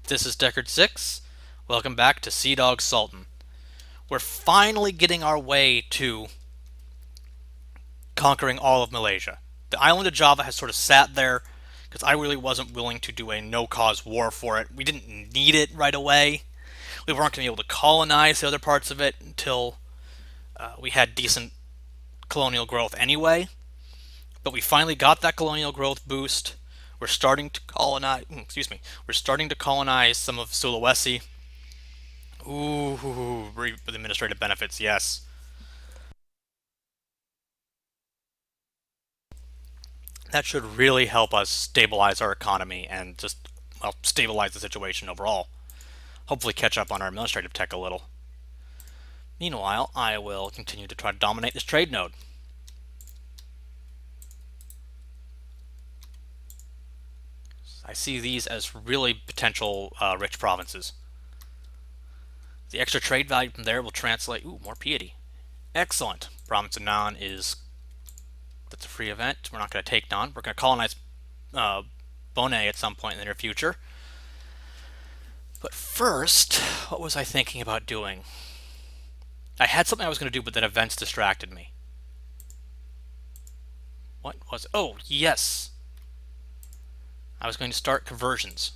This is Deckard 6. Welcome back to Sea Dog Sultan. We're finally getting our way to conquering all of Malaysia. The island of Java has sort of sat there because I really wasn't willing to do a no-cause war for it. We didn't need it right away. We weren't going to be able to colonize the other parts of it until we had decent colonial growth anyway. But we finally got that colonial growth boost. We're starting to colonize. We're starting to colonize some of Sulawesi. Ooh, reap the administrative benefits, yes. That should really help us stabilize our economy and just, well, stabilize the situation overall. Hopefully catch up on our administrative tech a little. Meanwhile, I will continue to try to dominate this trade node. I see these as really potential rich provinces. The extra trade value from there will translate. Ooh, more piety. Excellent. Province of Nan is. That's a free event. We're not going to take Nan. We're going to colonize Bone at some point in the near future. But first, what was I thinking about doing? I had something I was going to do, but then events distracted me. What was it? Oh, yes. I was going to start conversions.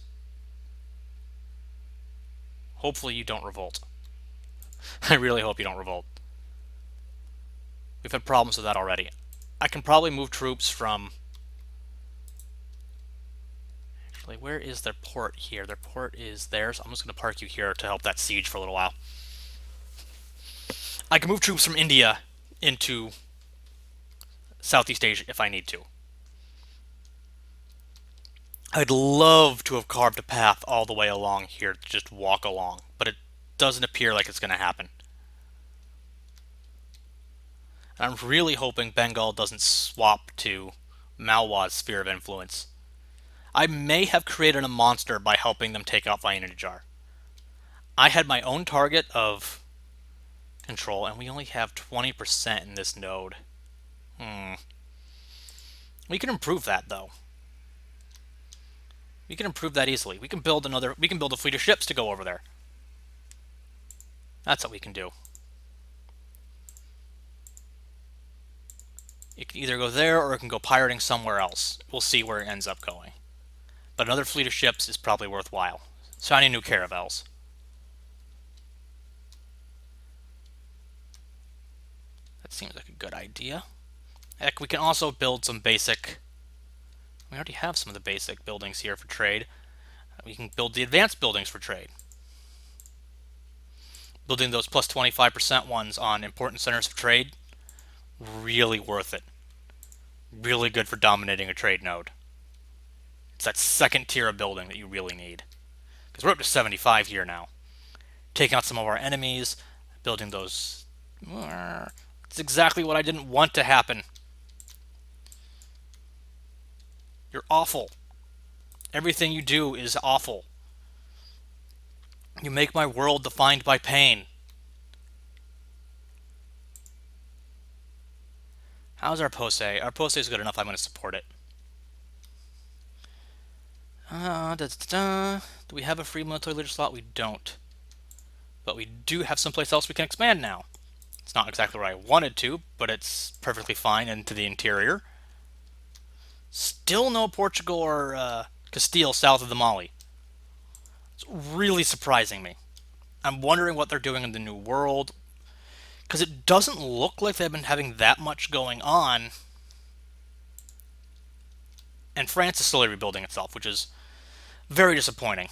Hopefully you don't revolt. I really hope you don't revolt. We've had problems with that already. I can probably move troops from... Actually, where is their port here? Their port is there, so I'm just going to park you here to help that siege for a little while. I can move troops from India into Southeast Asia if I need to. I'd love to have carved a path all the way along here to just walk along, but it doesn't appear like it's going to happen. I'm really hoping Bengal doesn't swap to Malwa's sphere of influence. I may have created a monster by helping them take out Vainajar. I had my own target of control, and we only have 20% in this node. We can improve that, though. We can improve that easily. We can build a fleet of ships to go over there. That's what we can do. It can either go there or it can go pirating somewhere else. We'll see where it ends up going. But another fleet of ships is probably worthwhile. Shiny new caravels. That seems like a good idea. Heck, we can also build some basic... We already have some of the basic buildings here for trade. We can build the advanced buildings for trade. Building those plus 25% ones on important centers of trade, really worth it. Really good for dominating a trade node. It's that second tier of building that you really need. Because we're up to 75 here now. Taking out some of our enemies, building those... It's exactly what I didn't want to happen. You're awful. Everything you do is awful. You make my world defined by pain. How's our Pose? Our Pose is good enough. I'm going to support it. Do we have a free military leader slot? We don't. But we do have someplace else we can expand now. It's not exactly where I wanted to, but it's perfectly fine into the interior. Still no Portugal or Castile south of the Mali. It's really surprising me. I'm wondering what they're doing in the New World, because it doesn't look like they've been having that much going on. And France is slowly rebuilding itself, which is very disappointing.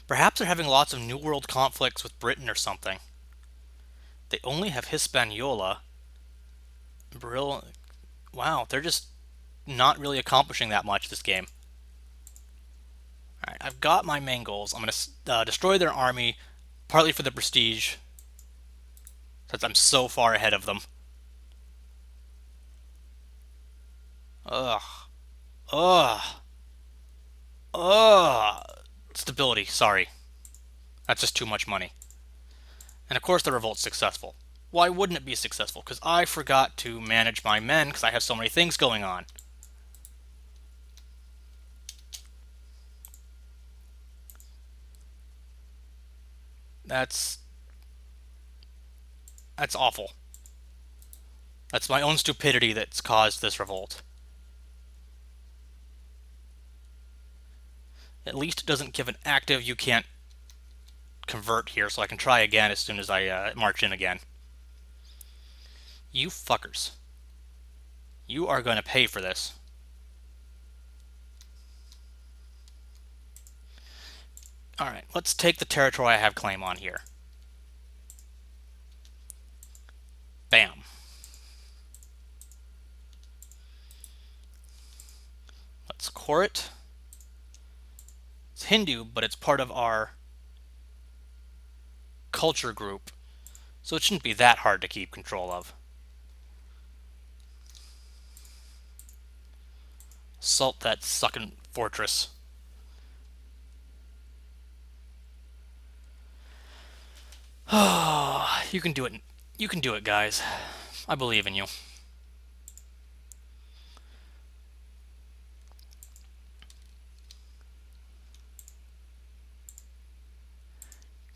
Perhaps they're having lots of New World conflicts with Britain or something. They only have Hispaniola. Brill. Wow, they're just not really accomplishing that much this game. Alright, I've got my main goals. I'm going to destroy their army, partly for the prestige, since I'm so far ahead of them. Ugh. Ugh. Ugh. Stability, sorry. That's just too much money. And of course the revolt's successful. Why wouldn't it be successful? Because I forgot to manage my men because I have so many things going on. That's awful. That's my own stupidity that's caused this revolt. At least it doesn't give an active you can't convert here, so I can try again as soon as I march in again. You fuckers. You are going to pay for this. Alright, let's take the territory I have claim on here. Bam. Let's core it. It's Hindu, but it's part of our culture group, so it shouldn't be that hard to keep control of. Assault that sucking fortress. You can do it. You can do it, guys. I believe in you.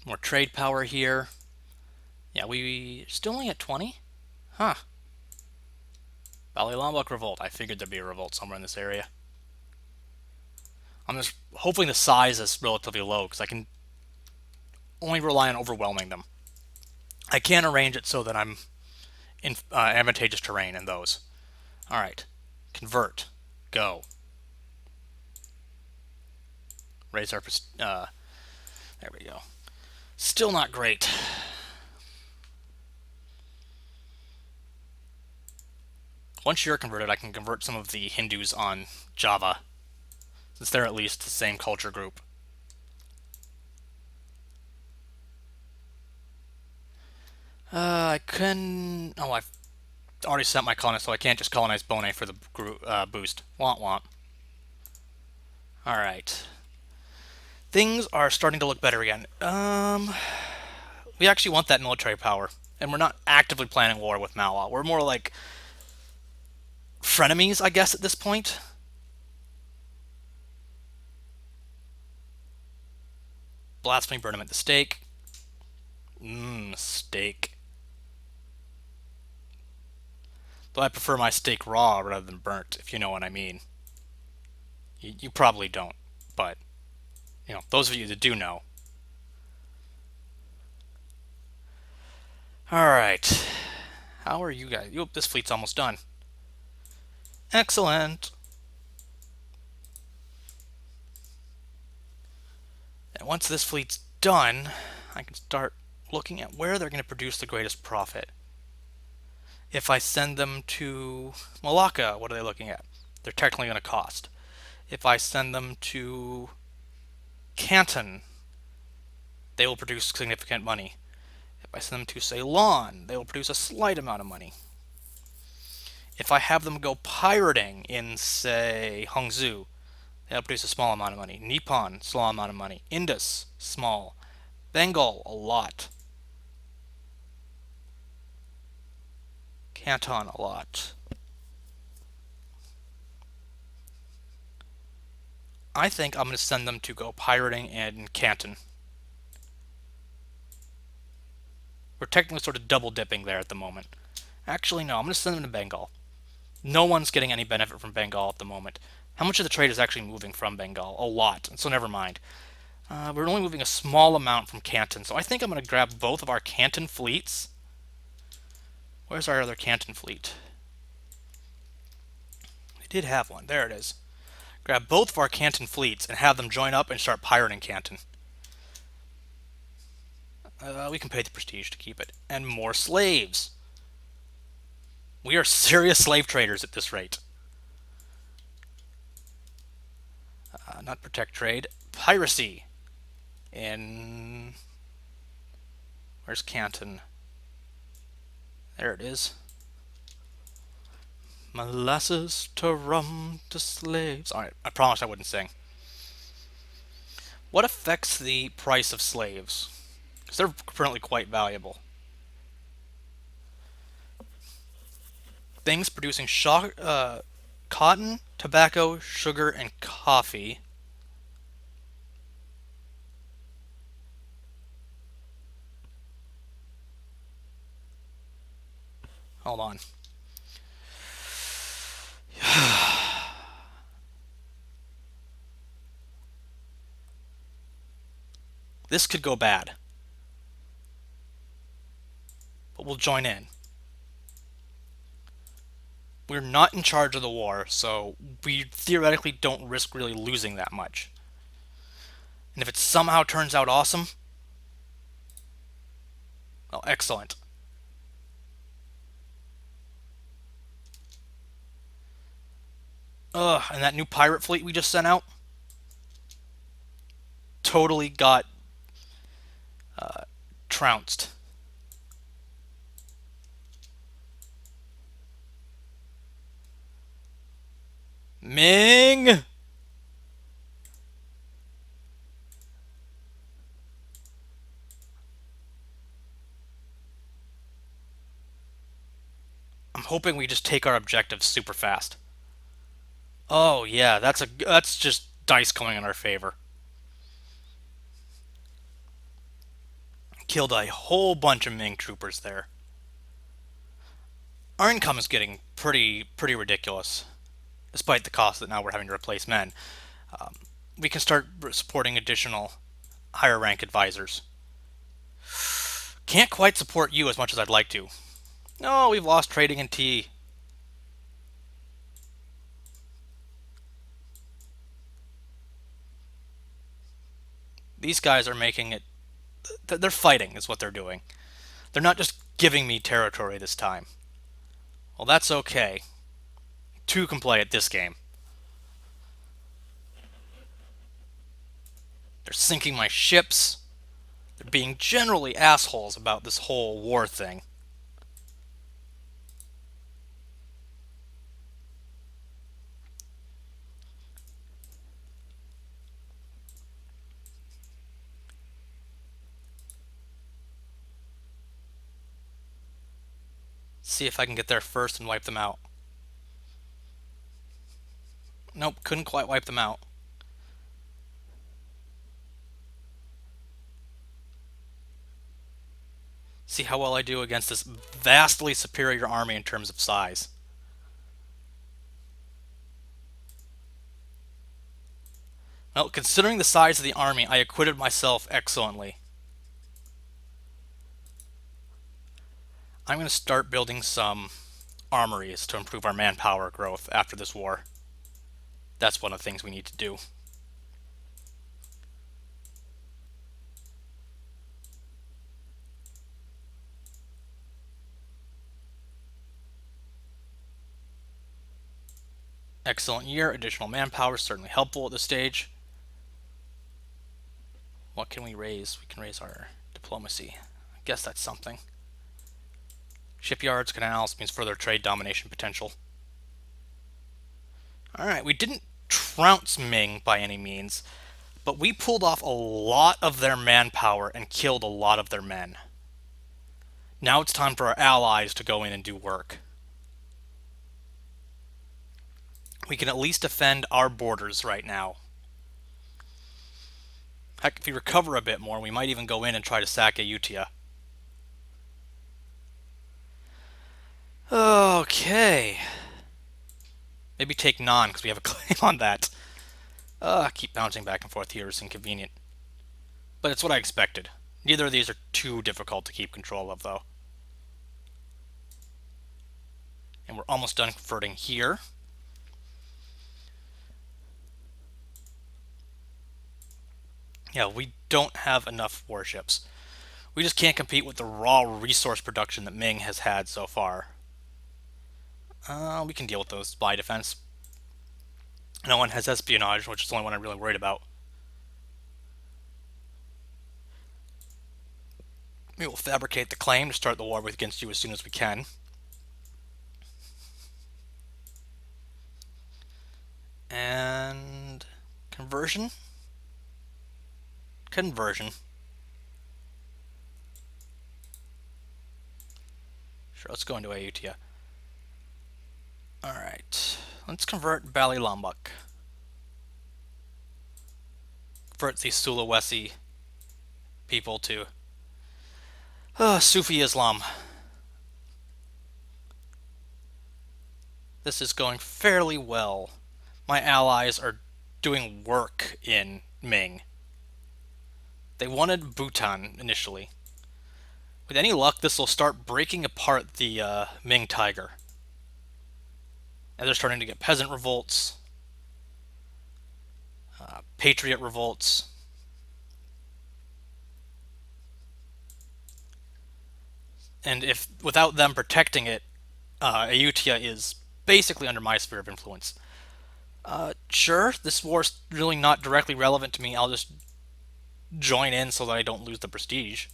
More trade power here. Yeah, we still only at 20? Huh. Bali Lombok revolt. I figured there'd be a revolt somewhere in this area. I'm just hoping the size is relatively low, because I can only rely on overwhelming them. I can arrange it so that I'm in advantageous terrain in those. Alright. Convert. Go. Raise our... there we go. Still not great. Once you're converted, I can convert some of the Hindus on Java, since they're at least the same culture group. I can... Oh, I've already sent my colonist, so I can't just colonize Bone for the boost. Want, want. Alright. Things are starting to look better again. We actually want that military power, and we're not actively planning war with Malwa. We're more like frenemies, I guess, at this point. Blasphemy, burn him at the stake. Steak. Though I prefer my steak raw rather than burnt, if you know what I mean. You probably don't, but, you know, those of you that do know. Alright. How are you guys? Yep, this fleet's almost done. Excellent. And once this fleet's done, I can start looking at where they're going to produce the greatest profit. If I send them to Malacca, what are they looking at? They're technically going to cost. If I send them to Canton, they will produce significant money. If I send them to Ceylon, they will produce a slight amount of money. If I have them go pirating in, say, Hangzhou, they'll produce a small amount of money. Nippon, small amount of money. Indus, small. Bengal, a lot. Canton, a lot. I think I'm going to send them to go pirating in Canton. We're technically sort of double dipping there at the moment. Actually, no, I'm going to send them to Bengal. No one's getting any benefit from Bengal at the moment. How much of the trade is actually moving from Bengal? A lot, so never mind. We're only moving a small amount from Canton, so I think I'm going to grab both of our Canton fleets. Where's our other Canton fleet? We did have one. There it is. Grab both of our Canton fleets and have them join up and start pirating Canton. We can pay the prestige to keep it. And more slaves. We are serious slave traders at this rate. Not protect trade. Piracy. In... Where's Canton? There it is. Molasses to rum to slaves. Alright, I promised I wouldn't sing. What affects the price of slaves? Because they're currently quite valuable. Things producing cotton, tobacco, sugar, and coffee. Hold on. This could go bad, but we'll join in. We're not in charge of the war, so we theoretically don't risk really losing that much. And if it somehow turns out awesome, well, excellent. Ugh, and that new pirate fleet we just sent out totally got trounced. Ming! I'm hoping we just take our objectives super fast. Oh yeah, that's just dice going in our favor. Killed a whole bunch of Ming troopers there. Our income is getting pretty ridiculous, despite the cost that now we're having to replace men. We can start supporting additional higher rank advisors. Can't quite support you as much as I'd like to. No, we've lost trading in tea. These guys are making it. They're fighting, is what they're doing. They're not just giving me territory this time. Well, that's okay. Two can play at this game. They're sinking my ships. They're being generally assholes about this whole war thing. See if I can get there first and wipe them out. Nope, couldn't quite wipe them out. See how well I do against this vastly superior army in terms of size. Well, considering the size of the army, I acquitted myself excellently. I'm going to start building some armories to improve our manpower growth after this war. That's one of the things we need to do. Excellent year. Additional manpower is certainly helpful at this stage. What can we raise? We can raise our diplomacy. I guess that's something. Shipyards, canals means further trade domination potential. Alright, we didn't trounce Ming by any means, but we pulled off a lot of their manpower and killed a lot of their men. Now it's time for our allies to go in and do work. We can at least defend our borders right now. Heck, if we recover a bit more, we might even go in and try to sack Ayutthaya. Okay. Maybe take Nan, because we have a claim on that. Keep bouncing back and forth here is inconvenient. But it's what I expected. Neither of these are too difficult to keep control of, though. And we're almost done converting here. Yeah, we don't have enough warships. We just can't compete with the raw resource production that Ming has had so far. We can deal with those spy defense. No one has espionage, which is the only one I'm really worried about. We will fabricate the claim to start the war against you as soon as we can. And conversion? Conversion. Sure, let's go into Ayutthaya. Alright, let's convert Bali Lombok. Convert the Sulawesi people to Sufi Islam. This is going fairly well. My allies are doing work in Ming. They wanted Bhutan initially. With any luck, this will start breaking apart the Ming Tiger. And they're starting to get peasant revolts, patriot revolts. And if without them protecting it, Ayutthaya is basically under my sphere of influence. Sure, this war's really not directly relevant to me. I'll just join in so that I don't lose the prestige.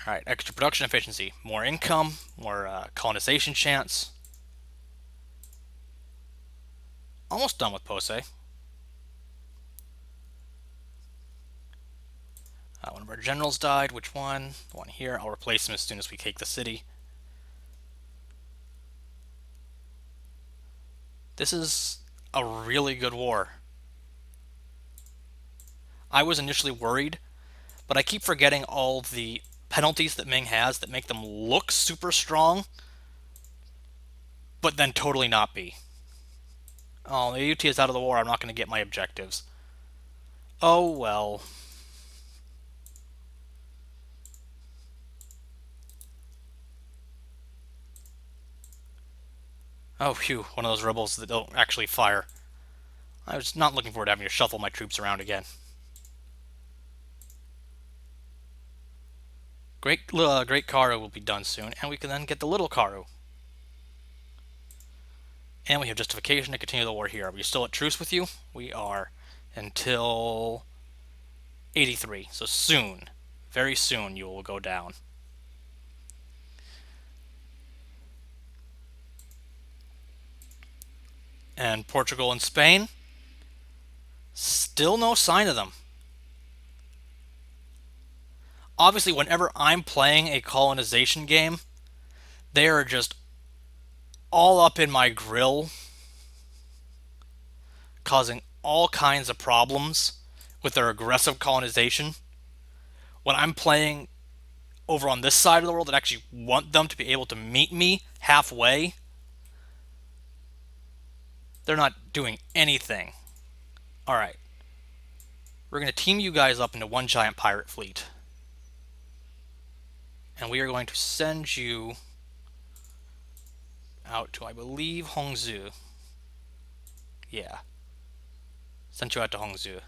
Alright, extra production efficiency. More income, more colonization chance. Almost done with Pose. One of our generals died. Which one? The one here. I'll replace him as soon as we take the city. This is a really good war. I was initially worried, but I keep forgetting all the penalties that Ming has that make them look super strong, but then totally not be. Oh, the UT is out of the war. I'm not going to get my objectives. Oh well. Oh, phew. One of those rebels that don't actually fire. I was not looking forward to having to shuffle my troops around again. Great Karu will be done soon, and we can then get the little Karu. And we have justification to continue the war here. Are we still at truce with you? We are. Until 83. So soon. Very soon you will go down. And Portugal and Spain? Still no sign of them. Obviously, whenever I'm playing a colonization game, they are just all up in my grill, causing all kinds of problems with their aggressive colonization. When I'm playing over on this side of the world and actually want them to be able to meet me halfway, they're not doing anything. Alright. We're going to team you guys up into one giant pirate fleet. And we are going to send you out to, I believe, Hongzhou. Yeah. Sent you out to Hongzhou.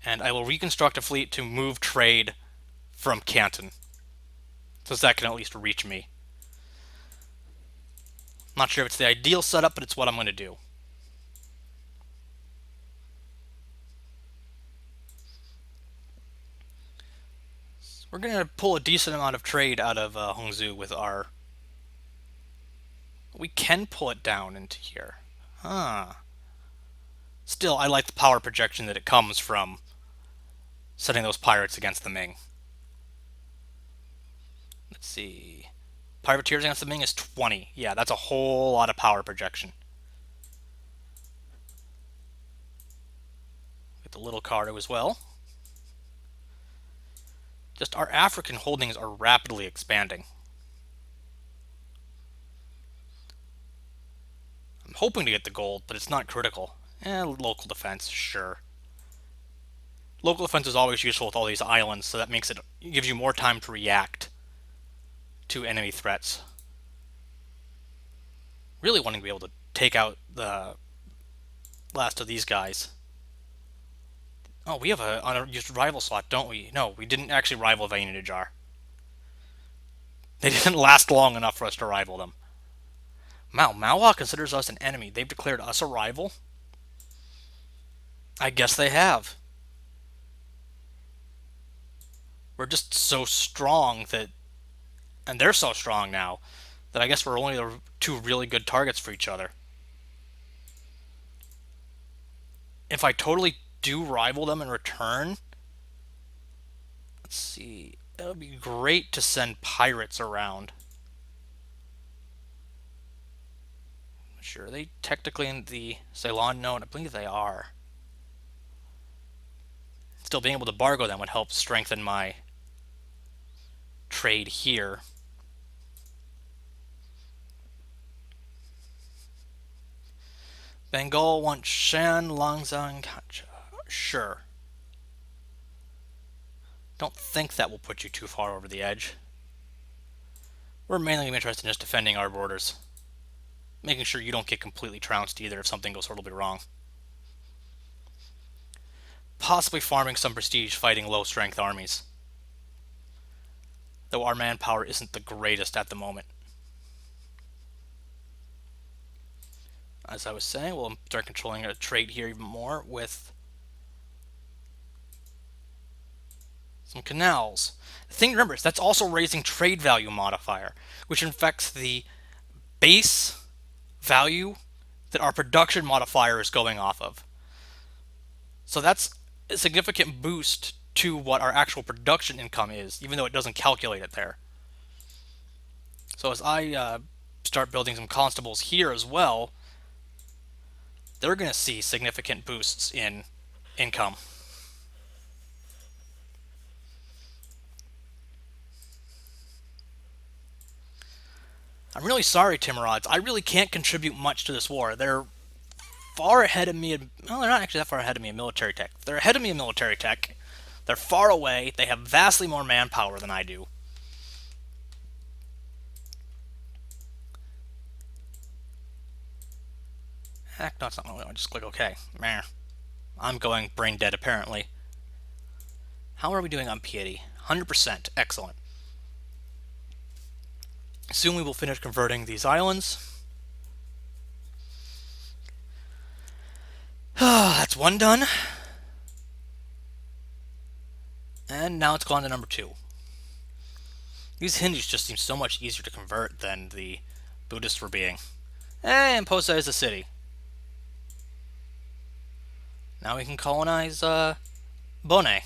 And I will reconstruct a fleet to move trade from Canton. So that can at least reach me. Not sure if it's the ideal setup, but it's what I'm going to do. We're going to pull a decent amount of trade out of Hongzhou with our... We can pull it down into here. Huh. Still, I like the power projection that it comes from setting those pirates against the Ming. Let's see. Privateers against the Ming is 20. Yeah, that's a whole lot of power projection. Get the little Karu as well. Just our African holdings are rapidly expanding. I'm hoping to get the gold, but it's not critical. Local defense, sure. Local defense is always useful with all these islands, so that gives you more time to react to enemy threats. Really wanting to be able to take out the last of these guys. Oh, we have an unused rival slot, don't we? No, we didn't actually rival Vainu-Najar. They didn't last long enough for us to rival them. Mawa considers us an enemy. They've declared us a rival? I guess they have. We're just so strong that... And they're so strong now that I guess we're only the two really good targets for each other. If I totally do rival them in return... Let's see... It would be great to send pirates around. Sure, are they technically in the Ceylon? No, I believe they are. Still, being able to bargo them would help strengthen my trade here. Bengal wants Shan, Langzang, Kacha. Sure. Don't think that will put you too far over the edge. We're mainly interested in just defending our borders. Making sure you don't get completely trounced either if something goes horribly wrong. Possibly farming some prestige fighting low-strength armies. Though our manpower isn't the greatest at the moment. As I was saying, we'll start controlling a trade here even more with some canals. The thing to remember is that's also raising trade value modifier, which affects the base value that our production modifier is going off of. So that's a significant boost to what our actual production income is, even though it doesn't calculate it there. So as I start building some constables here as well, they're going to see significant boosts in income. I'm really sorry, Timurids. I really can't contribute much to this war. They're far ahead of me. Well, they're not actually that far ahead of me in military tech. They're ahead of me in military tech. They're far away. They have vastly more manpower than I do. Heck, no, it's not really. I just click OK. Meh. I'm going brain dead, apparently. How are we doing on piety? 100%. Excellent. Soon we will finish converting these islands. That's one done. And now it's gone to number 2. These Hindus just seem so much easier to convert than the Buddhists were being. And Posa is a city. Now we can colonize Bone.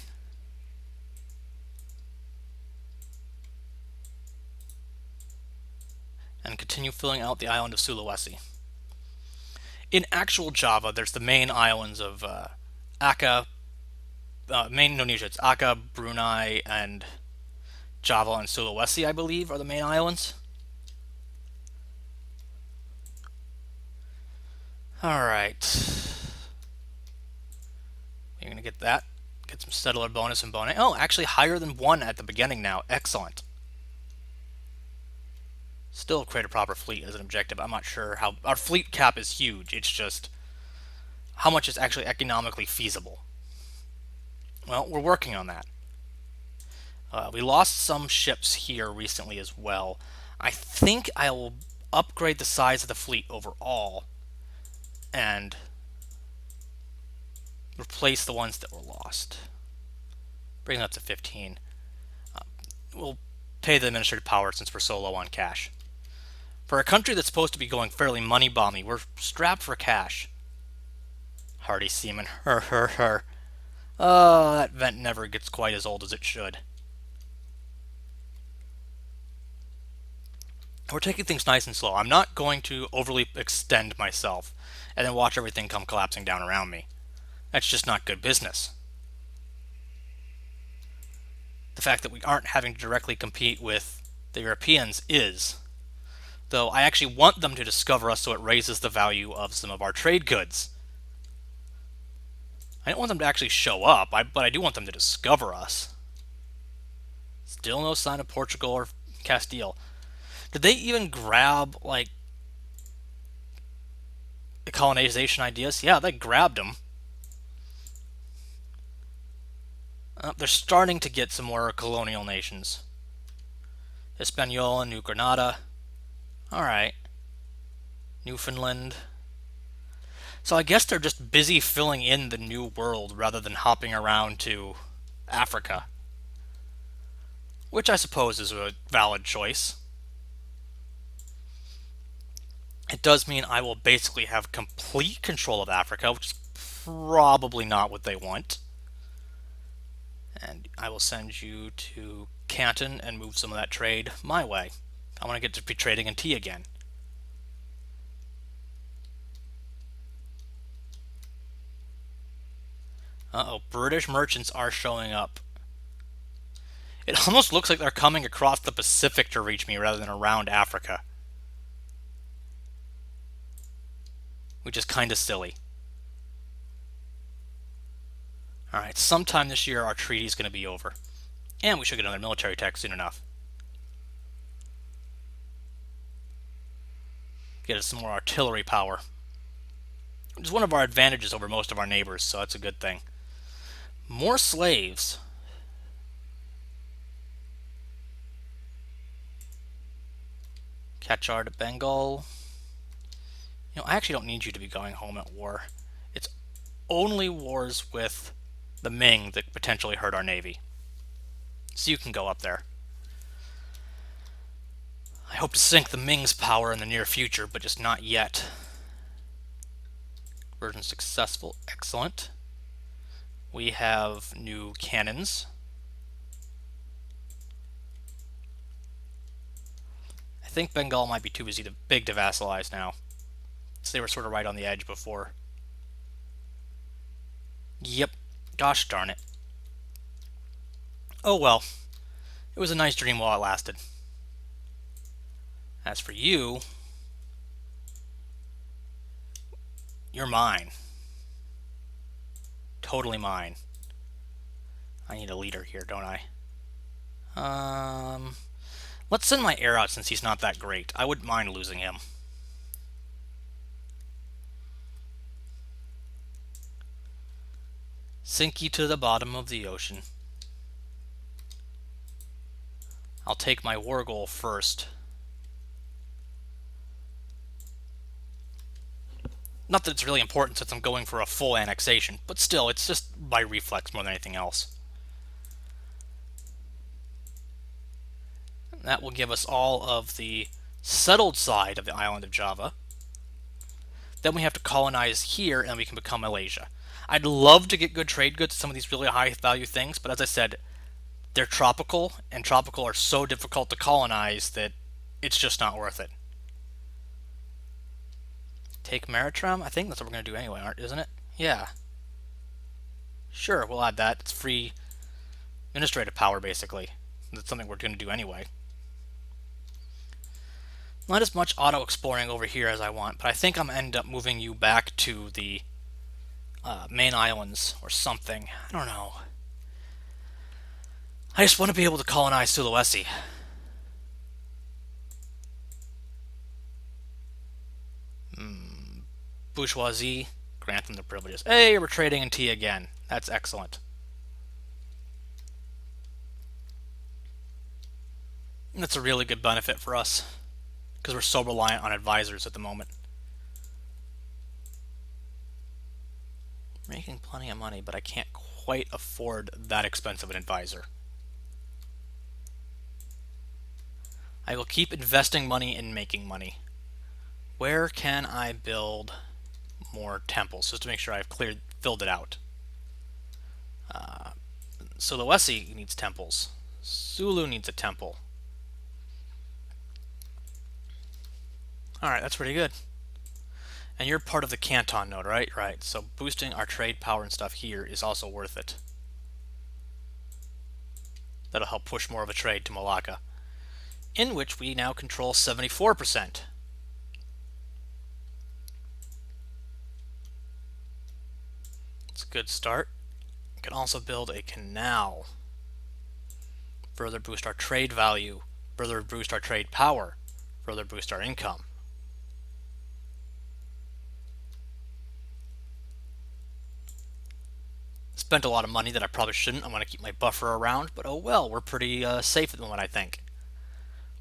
And continue filling out the island of Sulawesi. In actual Java, there's the main islands of Aka, main Indonesia. It's Aka, Brunei, and Java and Sulawesi, I believe, are the main islands. Alright. You're going to get that. Get some settler bonus in Bone. Oh, actually higher than 1 at the beginning now. Excellent. Still create a proper fleet as an objective. I'm not sure how... Our fleet cap is huge. It's just how much is actually economically feasible. Well, we're working on that. We lost some ships here recently as well. I think I will upgrade the size of the fleet overall and replace the ones that were lost. Bring that to 15. We'll pay the administrative power since we're so low on cash. For a country that's supposed to be going fairly money-bomby, we're strapped for cash. Hardy seaman. Her. Oh, that vent never gets quite as old as it should. We're taking things nice and slow. I'm not going to overly extend myself and then watch everything come collapsing down around me. That's just not good business. The fact that we aren't having to directly compete with the Europeans is. Though I actually want them to discover us so it raises the value of some of our trade goods. I don't want them to actually show up, but I do want them to discover us. Still no sign of Portugal or Castile. Did they even grab, like, the colonization ideas? Yeah, they grabbed them. They're starting to get some more colonial nations. Hispaniola, New Granada. Alright. Newfoundland. So I guess they're just busy filling in the new world rather than hopping around to Africa. Which I suppose is a valid choice. It does mean I will basically have complete control of Africa, which is probably not what they want. And I will send you to Canton and move some of that trade my way. I want to get to be trading in tea again. Uh-oh, British merchants are showing up. It almost looks like they're coming across the Pacific to reach me rather than around Africa. which is kind of silly. Alright, sometime this year our treaty is going to be over. And we should get another military tech soon enough. Get us some more artillery power. Which is one of our advantages over most of our neighbors, so that's a good thing. More slaves. Kachar to Bengal. You know, I actually don't need you to be going home at war. It's only wars with the Ming that potentially hurt our navy. So you can go up there. I hope to sink the Ming's power in the near future, but just not yet. Conversion successful. Excellent. We have new cannons. I think Bengal might be too big to vassalize now. So they were sort of right on the edge before. Yep. Gosh darn it. Oh well. It was a nice dream while it lasted. As for you, you're mine. Totally mine. I need a leader here, don't I? Let's send my heir out since he's not that great. I wouldn't mind losing him. Sink you to the bottom of the ocean. I'll take my war goal first. Not that it's really important since I'm going for a full annexation, but still, it's just by reflex more than anything else. That will give us all of the settled side of the island of Java. Then we have to colonize here, and we can become Malaysia. I'd love to get good trade goods to some of these really high value things, but as I said, they're tropical, and tropical are so difficult to colonize that it's just not worth it. Take Maritime? I think that's what we're going to do anyway, isn't it? Yeah. Sure, we'll add that. It's free administrative power, basically. That's something we're going to do anyway. Not as much auto-exploring over here as I want, but I think I'm going to end up moving you back to the main islands or something. I don't know. I just want to be able to colonize Sulawesi. Bourgeoisie, grant them their privileges. Hey, we're trading in tea again. That's excellent. And that's a really good benefit for us because we're so reliant on advisors at the moment. Making plenty of money, but I can't quite afford that expensive an advisor. I will keep investing money in making money. Where can I build more temples just to make sure I've filled it out? Sulawesi needs temples. Sulu needs a temple. Alright, that's pretty good. And you're part of the Canton node, right? Right. So boosting our trade power and stuff here is also worth it. That'll help push more of a trade to Malacca, in which we now control 74%. It's a good start. We can also build a canal. Further boost our trade value. Further boost our trade power. Further boost our income. Spent a lot of money that I probably shouldn't. I want to keep my buffer around, but oh well, we're pretty safe at the moment, I think.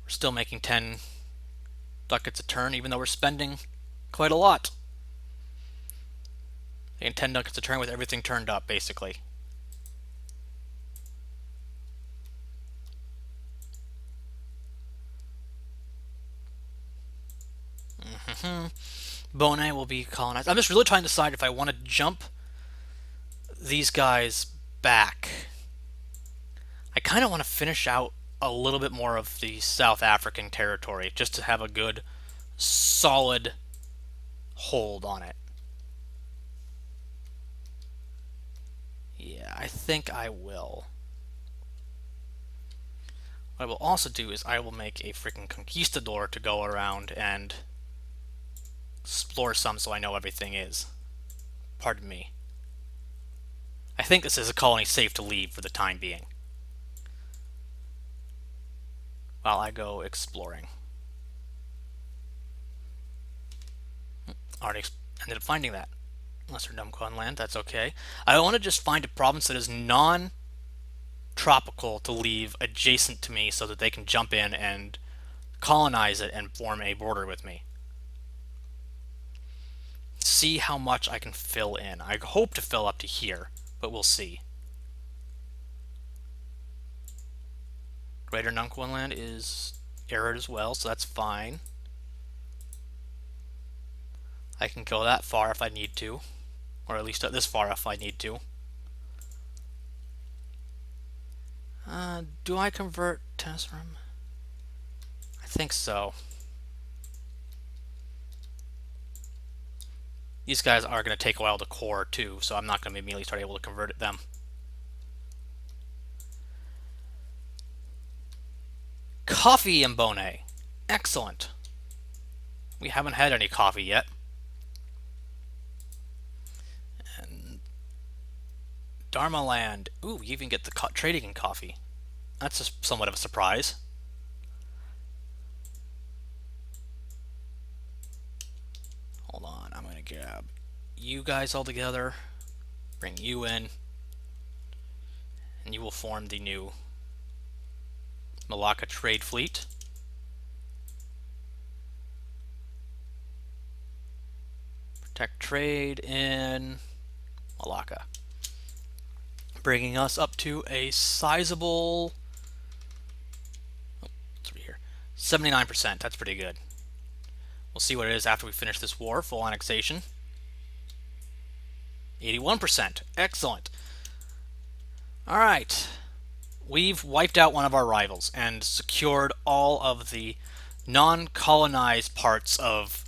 We're still making 10 ducats a turn, even though we're spending quite a lot. Making 10 ducats a turn with everything turned up, basically. Bonet will be colonized. I'm just really trying to decide if I want to jump these guys back. I kind of want to finish out a little bit more of the South African territory just to have a good, solid hold on it. Yeah, I think I will. What I will also do is I will make a freaking conquistador to go around and explore some so I know everything is. Pardon me. I think this is a colony safe to leave for the time being, while I go exploring. Already ended up finding that. Lesser Numquan land, that's okay. I want to just find a province that is non-tropical to leave adjacent to me so that they can jump in and colonize it and form a border with me. See how much I can fill in. I hope to fill up to here, but we'll see. Greater Numquan land is arid as well, so that's fine. I can go that far if I need to, or at least this far if I need to. Do I convert Tesserum? I think so. These guys are going to take a while to core too, so I'm not going to immediately start able to convert them. Coffee in Bonet. Excellent. We haven't had any coffee yet. And Dharma Land. Ooh, you even get the trading in coffee. That's somewhat of a surprise. Hold on, I'm going to grab you guys all together, bring you in, and you will form the new Malacca trade fleet. Protect trade in Malacca, bringing us up to a sizable 79%. That's pretty good. We'll see what it is after we finish this war. Full annexation. 81%. Excellent. All right. We've wiped out one of our rivals and secured all of the non-colonized parts of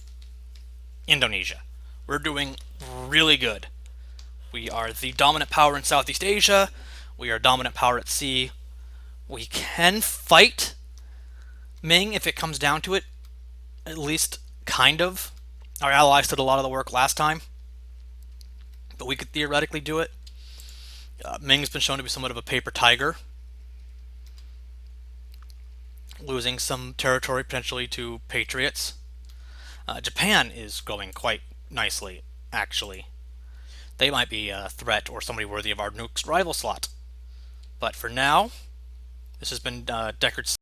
Indonesia. We're doing really good. We are the dominant power in Southeast Asia. We are dominant power at sea. We can fight Ming if it comes down to it, at least kind of. Our allies did a lot of the work last time, but we could theoretically do it. Ming's been shown to be somewhat of a paper tiger, losing some territory potentially to patriots. Japan is going quite nicely, actually. They might be a threat or somebody worthy of our next rival slot. But for now, this has been Deckard's